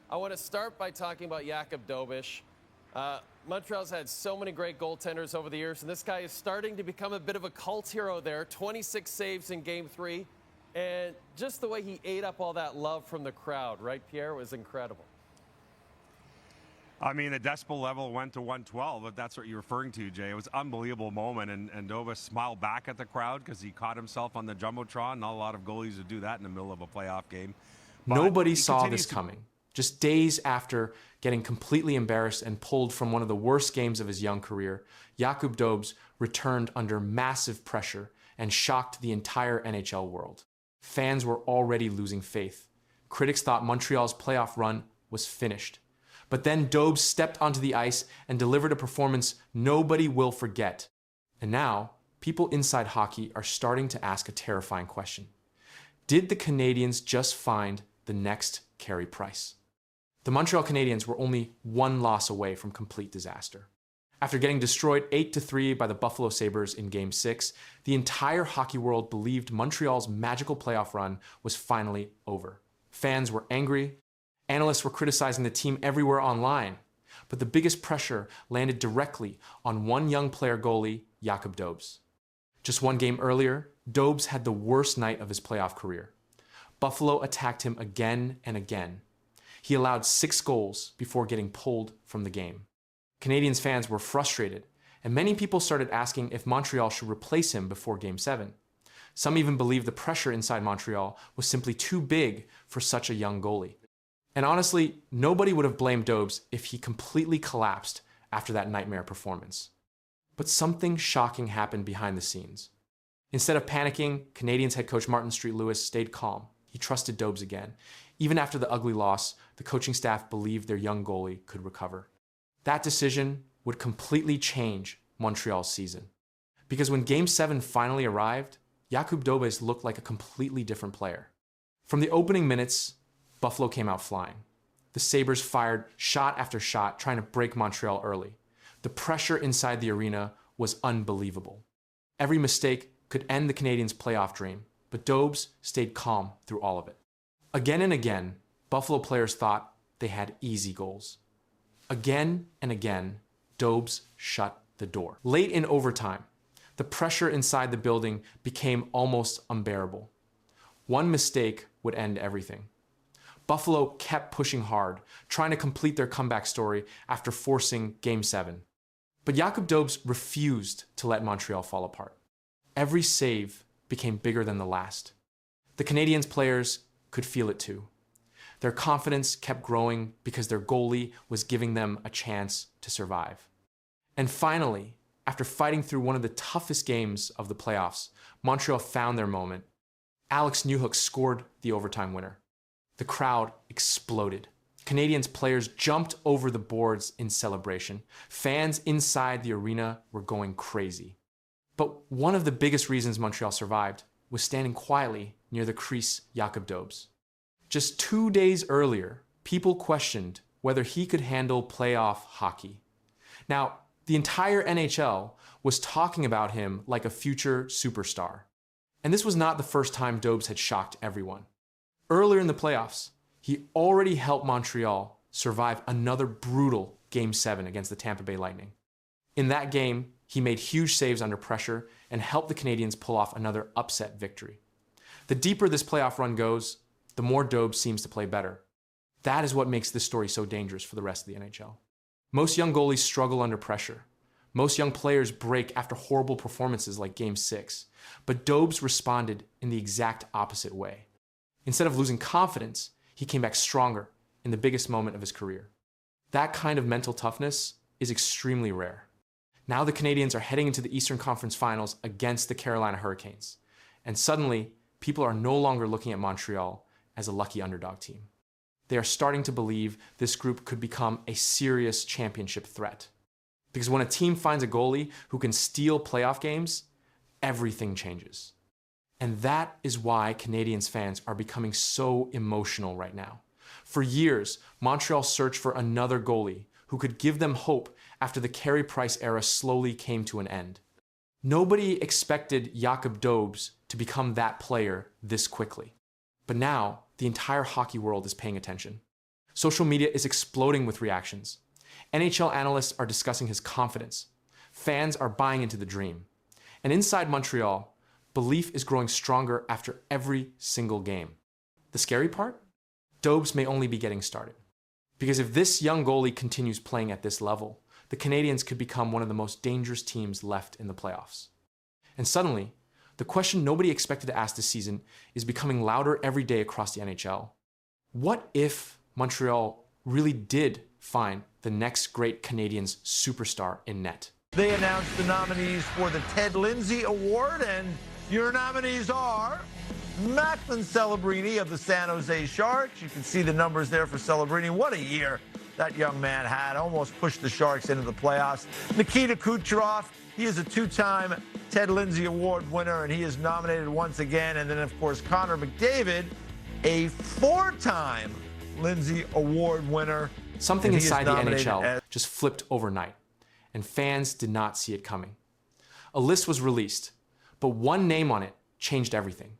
I want to start by talking about Jakub Dobes. Montreal's had so many great goaltenders over the years, and this guy is starting to become a bit of a cult hero there. 26 saves in Game 3, and just the way he ate up all that love from the crowd, right, Pierre, was incredible. I mean, the decibel level went to 112, if that's what you're referring to, Jay. It was an unbelievable moment, and Dobes smiled back at the crowd because he caught himself on the Jumbotron. Not a lot of goalies would do that in the middle of a playoff game. But nobody saw this coming. Just days after getting completely embarrassed and pulled from one of the worst games of his young career, Jakub Dobes returned under massive pressure and shocked the entire NHL world. Fans were already losing faith. Critics thought Montreal's playoff run was finished. But then Dobes stepped onto the ice and delivered a performance nobody will forget. And now, people inside hockey are starting to ask a terrifying question. Did the Canadiens just find the next Carey Price? The Montreal Canadiens were only one loss away from complete disaster. After getting destroyed 8-3 by the Buffalo Sabres in Game 6, the entire hockey world believed Montreal's magical playoff run was finally over. Fans were angry. Analysts were criticizing the team everywhere online. But the biggest pressure landed directly on one young player goalie, Jakub Dobes. Just one game earlier, Dobes had the worst night of his playoff career. Buffalo attacked him again and again. He allowed 6 goals before getting pulled from the game. Canadiens fans were frustrated, and many people started asking if Montreal should replace him before Game 7. Some even believed the pressure inside Montreal was simply too big for such a young goalie. And honestly, nobody would have blamed Dobes if he completely collapsed after that nightmare performance. But something shocking happened behind the scenes. Instead of panicking, Canadiens head coach Martin St. Louis stayed calm. He trusted Dobes again. Even after the ugly loss, the coaching staff believed their young goalie could recover. That decision would completely change Montreal's season. Because when Game 7 finally arrived, Jakub Dobes looked like a completely different player. From the opening minutes, Buffalo came out flying. The Sabres fired shot after shot, trying to break Montreal early. The pressure inside the arena was unbelievable. Every mistake could end the Canadiens' playoff dream, but Dobes stayed calm through all of it. Again and again, Buffalo players thought they had easy goals. Again and again, Dobes shut the door. Late in overtime, the pressure inside the building became almost unbearable. One mistake would end everything. Buffalo kept pushing hard, trying to complete their comeback story after forcing Game 7. But Jakub Dobes refused to let Montreal fall apart. Every save became bigger than the last. The Canadiens players could feel it too. Their confidence kept growing because their goalie was giving them a chance to survive. And finally, after fighting through one of the toughest games of the playoffs, Montreal found their moment. Alex Newhook scored the overtime winner. The crowd exploded. Canadiens players jumped over the boards in celebration. Fans inside the arena were going crazy. But one of the biggest reasons Montreal survived was standing quietly near the crease Jakub Dobes. Just 2 days earlier, people questioned whether he could handle playoff hockey. Now, the entire NHL was talking about him like a future superstar. And this was not the first time Dobes had shocked everyone. Earlier in the playoffs, he already helped Montreal survive another brutal Game 7 against the Tampa Bay Lightning. In that game, he made huge saves under pressure and helped the Canadiens pull off another upset victory. The deeper this playoff run goes, the more Dobes seems to play better. That is what makes this story so dangerous for the rest of the NHL. Most young goalies struggle under pressure. Most young players break after horrible performances like Game 6. But Dobes responded in the exact opposite way. Instead of losing confidence, he came back stronger in the biggest moment of his career. That kind of mental toughness is extremely rare. Now the Canadiens are heading into the Eastern Conference Finals against the Carolina Hurricanes. And suddenly, people are no longer looking at Montreal as a lucky underdog team. They are starting to believe this group could become a serious championship threat. Because when a team finds a goalie who can steal playoff games, everything changes. And that is why Canadiens fans are becoming so emotional right now. For years, Montreal searched for another goalie who could give them hope after the Carey Price era slowly came to an end. Nobody expected Jakub Dobes to become that player this quickly. But now, the entire hockey world is paying attention. Social media is exploding with reactions. NHL analysts are discussing his confidence. Fans are buying into the dream. And inside Montreal, belief is growing stronger after every single game. The scary part? Dobes may only be getting started. Because if this young goalie continues playing at this level, the Canadiens could become one of the most dangerous teams left in the playoffs. And suddenly, the question nobody expected to ask this season is becoming louder every day across the NHL. What if Montreal really did find the next great Canadiens superstar in net? They announced the nominees for the Ted Lindsay Award, and your nominees are Macklin Celebrini of the San Jose Sharks. You can see the numbers there for Celebrini. What a year that young man had. Almost pushed the Sharks into the playoffs. Nikita Kucherov, he is a two-time Ted Lindsay Award winner, and he is nominated once again. And then, of course, Connor McDavid, a four-time Lindsay Award winner. Something inside the NHL just flipped overnight, and fans did not see it coming. A list was released, but one name on it changed everything.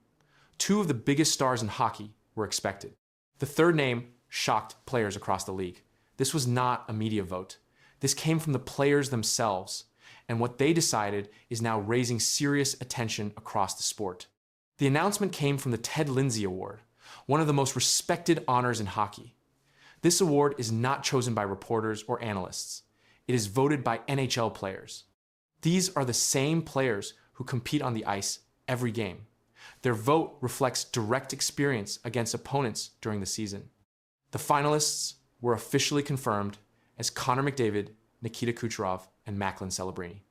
Two of the biggest stars in hockey were expected. The third name shocked players across the league. This was not a media vote. This came from the players themselves, and what they decided is now raising serious attention across the sport. The announcement came from the Ted Lindsay Award, one of the most respected honors in hockey. This award is not chosen by reporters or analysts. It is voted by NHL players. These are the same players who compete on the ice every game. Their vote reflects direct experience against opponents during the season. The finalists were officially confirmed as Connor McDavid, Nikita Kucherov, and Macklin Celebrini.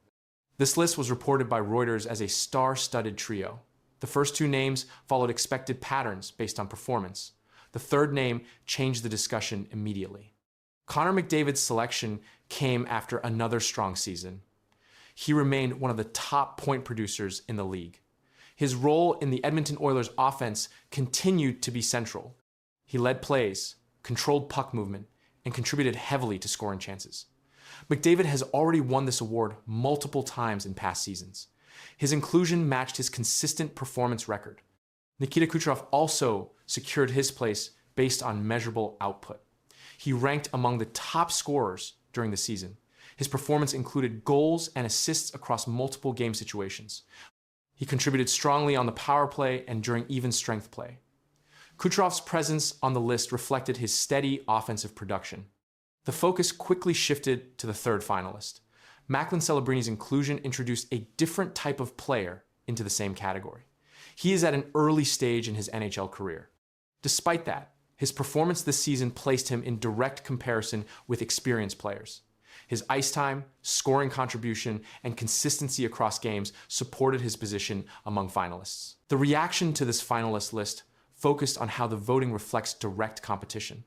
This list was reported by Reuters as a star-studded trio. The first two names followed expected patterns based on performance. The third name changed the discussion immediately. Connor McDavid's selection came after another strong season. He remained one of the top point producers in the league. His role in the Edmonton Oilers offense continued to be central. He led plays, controlled puck movement, and contributed heavily to scoring chances. McDavid has already won this award multiple times in past seasons. His inclusion matched his consistent performance record. Nikita Kucherov also secured his place based on measurable output. He ranked among the top scorers during the season. His performance included goals and assists across multiple game situations. He contributed strongly on the power play and during even strength play. Kucherov's presence on the list reflected his steady offensive production. The focus quickly shifted to the third finalist. Macklin Celebrini's inclusion introduced a different type of player into the same category. He is at an early stage in his NHL career. Despite that, his performance this season placed him in direct comparison with experienced players. His ice time, scoring contribution, and consistency across games supported his position among finalists. The reaction to this finalist list focused on how the voting reflects direct competition.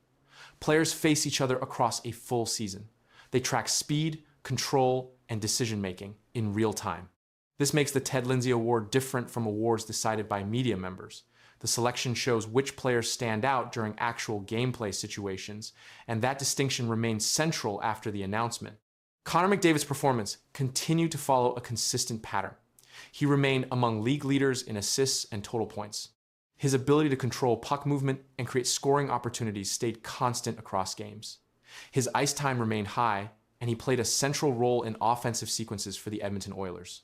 Players face each other across a full season. They track speed, control, and decision-making in real time. This makes the Ted Lindsay Award different from awards decided by media members. The selection shows which players stand out during actual gameplay situations, and that distinction remains central after the announcement. Connor McDavid's performance continued to follow a consistent pattern. He remained among league leaders in assists and total points. His ability to control puck movement and create scoring opportunities stayed constant across games. His ice time remained high, and he played a central role in offensive sequences for the Edmonton Oilers.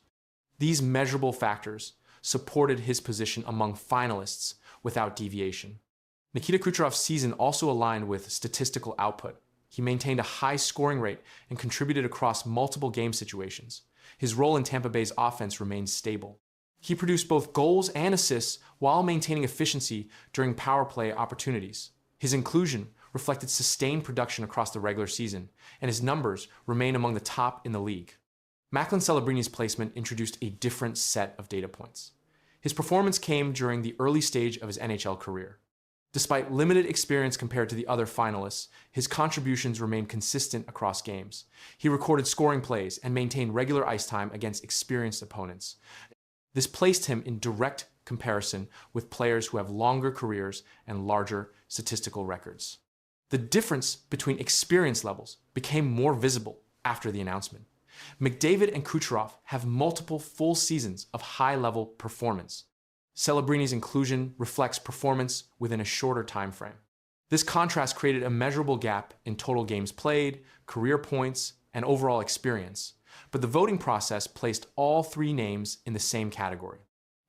These measurable factors supported his position among finalists without deviation. Nikita Kucherov's season also aligned with statistical output. He maintained a high scoring rate and contributed across multiple game situations. His role in Tampa Bay's offense remained stable. He produced both goals and assists while maintaining efficiency during power play opportunities. His inclusion reflected sustained production across the regular season, and his numbers remain among the top in the league. Macklin Celebrini's placement introduced a different set of data points. His performance came during the early stage of his NHL career. Despite limited experience compared to the other finalists, his contributions remained consistent across games. He recorded scoring plays and maintained regular ice time against experienced opponents. This placed him in direct comparison with players who have longer careers and larger statistical records. The difference between experience levels became more visible after the announcement. McDavid and Kucherov have multiple full seasons of high-level performance. Celebrini's inclusion reflects performance within a shorter time frame. This contrast created a measurable gap in total games played, career points, and overall experience. But the voting process placed all three names in the same category.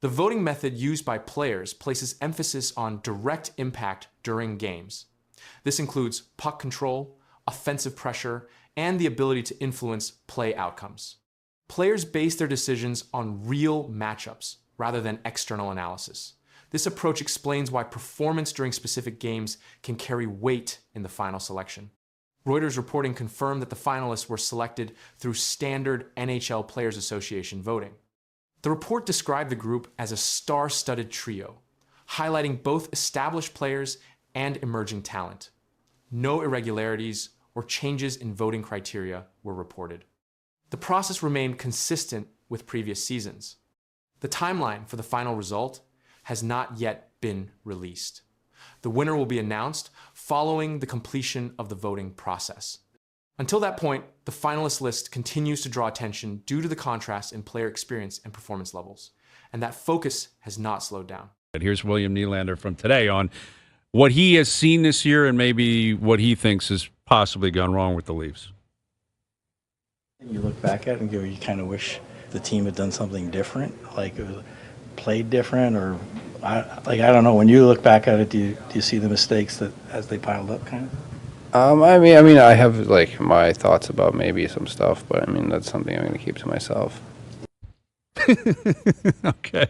The voting method used by players places emphasis on direct impact during games. This includes puck control, offensive pressure, and the ability to influence play outcomes. Players base their decisions on real matchups rather than external analysis. This approach explains why performance during specific games can carry weight in the final selection. Reuters reporting confirmed that the finalists were selected through standard NHL Players Association voting. The report described the group as a star-studded trio, highlighting both established players and emerging talent. No irregularities or changes in voting criteria were reported. The process remained consistent with previous seasons. The timeline for the final result has not yet been released. The winner will be announced following the completion of the voting process. Until that point, the finalist list continues to draw attention due to the contrast in player experience and performance levels, and that focus has not slowed down. Here's William Nylander from today on what he has seen this year and maybe what he thinks has possibly gone wrong with the Leafs. You look back at it and go, you kind of wish the team had done something different, like it was played different, or I don't know. When you look back at it, do you see the mistakes that as they piled up, kind of? I mean, I have like my thoughts about maybe some stuff, but I mean that's something I'm going to keep to myself. Okay.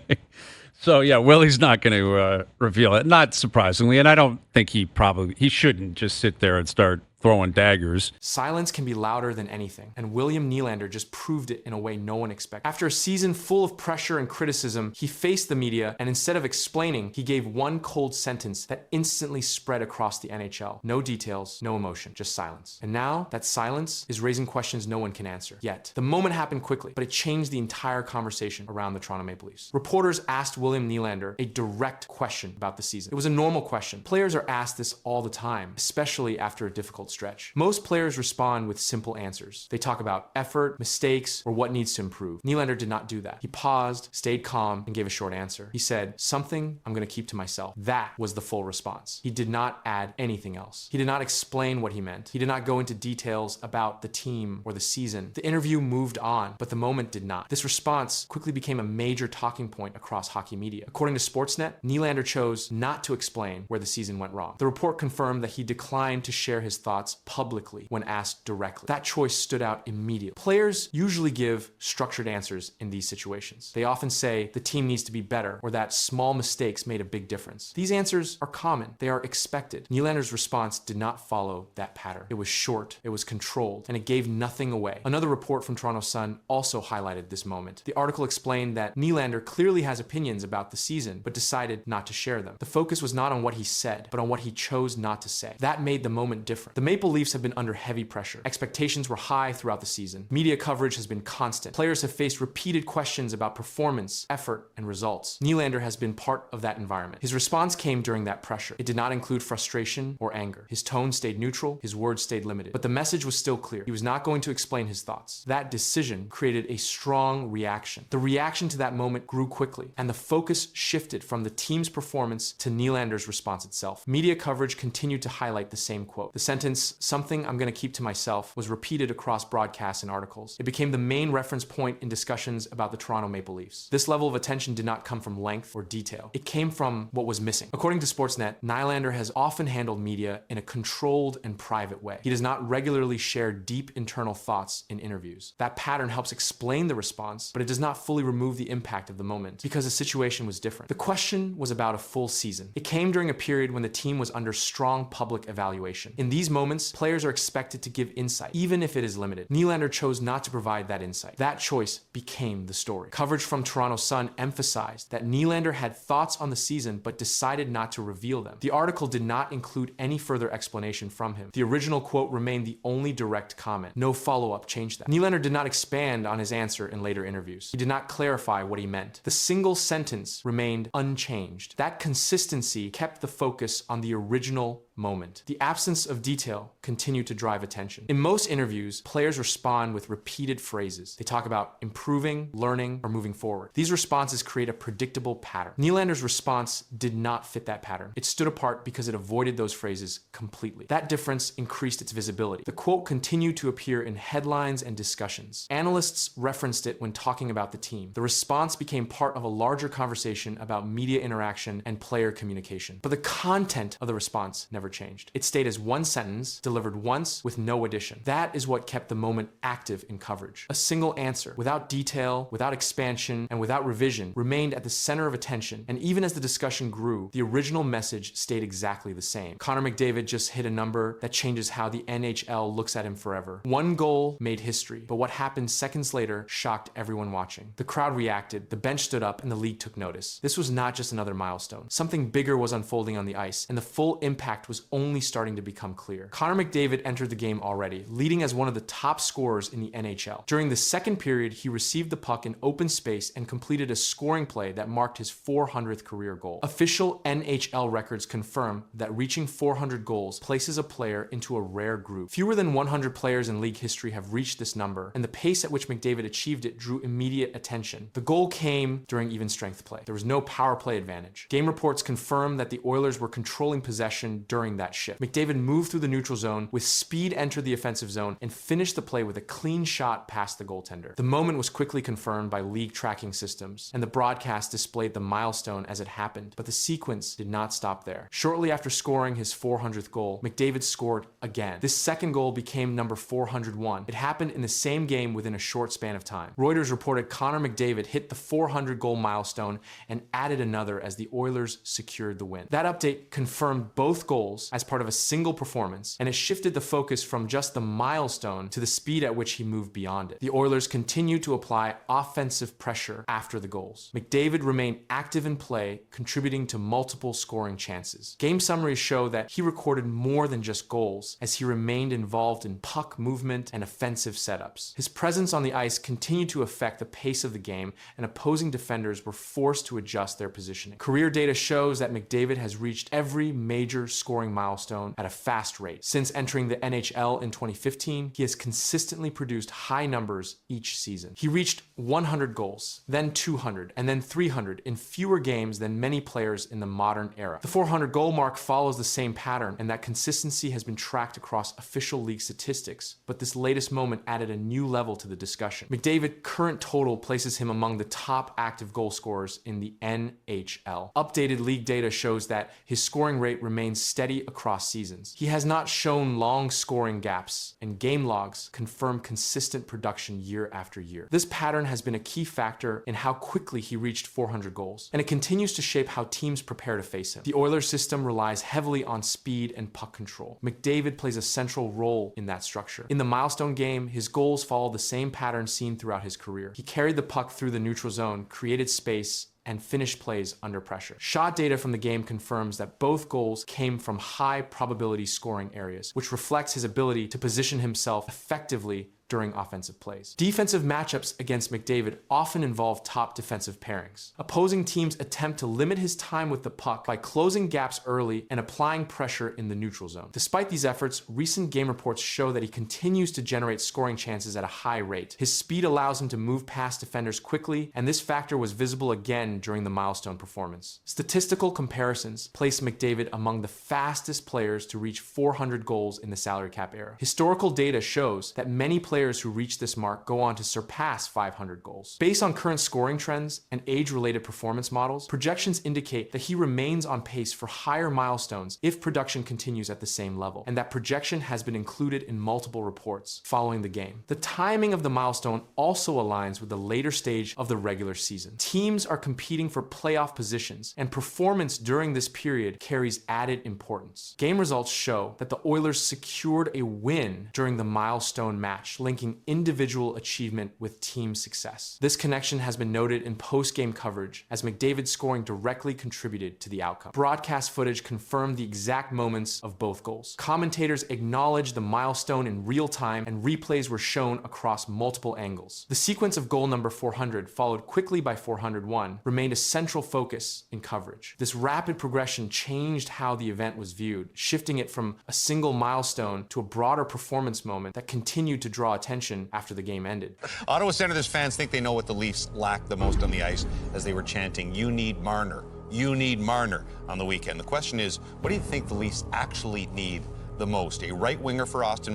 So yeah, Willie's not going to reveal it, not surprisingly, and I don't think he shouldn't just sit there and start throwing daggers. Silence can be louder than anything, and William Nylander just proved it in a way no one expected. After a season full of pressure and criticism, he faced the media, and instead of explaining, he gave one cold sentence that instantly spread across the NHL. No details, no emotion, just silence. And now, that silence is raising questions no one can answer. Yet, the moment happened quickly, but it changed the entire conversation around the Toronto Maple Leafs. Reporters asked William Nylander a direct question about the season. It was a normal question. Players are asked this all the time, especially after a difficult stretch. Most players respond with simple answers. They talk about effort, mistakes, or what needs to improve. Nylander did not do that. He paused, stayed calm, and gave a short answer. He said, "Something I'm going to keep to myself." That was the full response. He did not add anything else. He did not explain what he meant. He did not go into details about the team or the season. The interview moved on, but the moment did not. This response quickly became a major talking point across hockey media. According to Sportsnet, Nylander chose not to explain where the season went wrong. The report confirmed that he declined to share his thoughts publicly when asked directly. That choice stood out immediately. Players usually give structured answers in these situations. They often say the team needs to be better or that small mistakes made a big difference. These answers are common. They are expected. Nylander's response did not follow that pattern. It was short, it was controlled, and it gave nothing away. Another report from Toronto Sun also highlighted this moment. The article explained that Nylander clearly has opinions about the season, but decided not to share them. The focus was not on what he said, but on what he chose not to say. That made the moment different. The Maple Leafs have been under heavy pressure. Expectations were high throughout the season. Media coverage has been constant. Players have faced repeated questions about performance, effort, and results. Nylander has been part of that environment. His response came during that pressure. It did not include frustration or anger. His tone stayed neutral, his words stayed limited. But the message was still clear. He was not going to explain his thoughts. That decision created a strong reaction. The reaction to that moment grew quickly, and the focus shifted from the team's performance to Nylander's response itself. Media coverage continued to highlight the same quote. The sentence, "Something I'm going to keep to myself," was repeated across broadcasts and articles. It became the main reference point in discussions about the Toronto Maple Leafs. This level of attention did not come from length or detail. It came from what was missing. According to Sportsnet, Nylander has often handled media in a controlled and private way. He does not regularly share deep internal thoughts in interviews. That pattern helps explain the response, but it does not fully remove the impact of the moment because the situation was different. The question was about a full season. It came during a period when the team was under strong public evaluation. In these moments, players are expected to give insight, even if it is limited. Nylander chose not to provide that insight. That choice became the story. Coverage from Toronto Sun emphasized that Nylander had thoughts on the season but decided not to reveal them. The article did not include any further explanation from him. The original quote remained the only direct comment. No follow-up changed that. Nylander did not expand on his answer in later interviews. He did not clarify what he meant. The single sentence remained unchanged. That consistency kept the focus on the original moment. The absence of details detail continue to drive attention. In most interviews, players respond with repeated phrases. They talk about improving, learning, or moving forward. These responses create a predictable pattern. Nylander's response did not fit that pattern. It stood apart because it avoided those phrases completely. That difference increased its visibility. The quote continued to appear in headlines and discussions. Analysts referenced it when talking about the team. The response became part of a larger conversation about media interaction and player communication. But the content of the response never changed. It stayed as one sentence, delivered once with no addition. That is what kept the moment active in coverage. A single answer, without detail, without expansion, and without revision, remained at the center of attention, and even as the discussion grew, the original message stayed exactly the same. Connor McDavid just hit a number that changes how the NHL looks at him forever. One goal made history, but what happened seconds later shocked everyone watching. The crowd reacted, the bench stood up, and the league took notice. This was not just another milestone. Something bigger was unfolding on the ice, and the full impact was only starting to become clear. Connor McDavid entered the game already, leading as one of the top scorers in the NHL. During the second period, he received the puck in open space and completed a scoring play that marked his 400th career goal. Official NHL records confirm that reaching 400 goals places a player into a rare group. Fewer than 100 players in league history have reached this number, and the pace at which McDavid achieved it drew immediate attention. The goal came during even strength play. There was no power play advantage. Game reports confirm that the Oilers were controlling possession during that shift. McDavid moved through the neutral zone, with speed entered the offensive zone, and finished the play with a clean shot past the goaltender. The moment was quickly confirmed by league tracking systems, and the broadcast displayed the milestone as it happened, but the sequence did not stop there. Shortly after scoring his 400th goal, McDavid scored again. This second goal became number 401. It happened in the same game within a short span of time. Reuters reported Connor McDavid hit the 400 goal milestone and added another as the Oilers secured the win. That update confirmed both goals as part of a single performance, and it shifted the focus from just the milestone to the speed at which he moved beyond it. The Oilers continued to apply offensive pressure after the goals. McDavid remained active in play, contributing to multiple scoring chances. Game summaries show that he recorded more than just goals, as he remained involved in puck movement and offensive setups. His presence on the ice continued to affect the pace of the game, and opposing defenders were forced to adjust their positioning. Career data shows that McDavid has reached every major scoring milestone at a fast rate. Since entering the NHL in 2015, he has consistently produced high numbers each season. He reached 100 goals, then 200, and then 300 in fewer games than many players in the modern era. The 400 goal mark follows the same pattern, and that consistency has been tracked across official league statistics, but this latest moment added a new level to the discussion. McDavid's current total places him among the top active goal scorers in the NHL. Updated league data shows that his scoring rate remains steady across seasons. He has not shown long scoring gaps, and game logs confirm consistent production year after year. This pattern has been a key factor in how quickly he reached 400 goals, and it continues to shape how teams prepare to face him. The Oilers system relies heavily on speed and puck control. McDavid plays a central role in that structure. In the milestone game, his goals follow the same pattern seen throughout his career. He carried the puck through the neutral zone, created space, and finished plays under pressure. Shot data from the game confirms that both goals came from high probability scoring areas, which reflects his ability to position himself effectively during offensive plays. Defensive matchups against McDavid often involve top defensive pairings. Opposing teams attempt to limit his time with the puck by closing gaps early and applying pressure in the neutral zone. Despite these efforts, recent game reports show that he continues to generate scoring chances at a high rate. His speed allows him to move past defenders quickly, and this factor was visible again during the milestone performance. Statistical comparisons place McDavid among the fastest players to reach 400 goals in the salary cap era. Historical data shows that many players who reach this mark go on to surpass 500 goals. Based on current scoring trends and age-related performance models, projections indicate that he remains on pace for higher milestones if production continues at the same level, and that projection has been included in multiple reports following the game. The timing of the milestone also aligns with the later stage of the regular season. Teams are competing for playoff positions, and performance during this period carries added importance. Game results show that the Oilers secured a win during the milestone match, linking individual achievement with team success. This connection has been noted in post-game coverage, as McDavid's scoring directly contributed to the outcome. Broadcast footage confirmed the exact moments of both goals. Commentators acknowledged the milestone in real time, and replays were shown across multiple angles. The sequence of goal number 400, followed quickly by 401, remained a central focus in coverage. This rapid progression changed how the event was viewed, shifting it from a single milestone to a broader performance moment that continued to draw attention after the game ended. Ottawa Senators fans think they know what the Leafs lacked the most on the ice as they were chanting, "You need Marner, you need Marner," on the weekend. The question is, what do you think the Leafs actually need the most? A right winger for Austin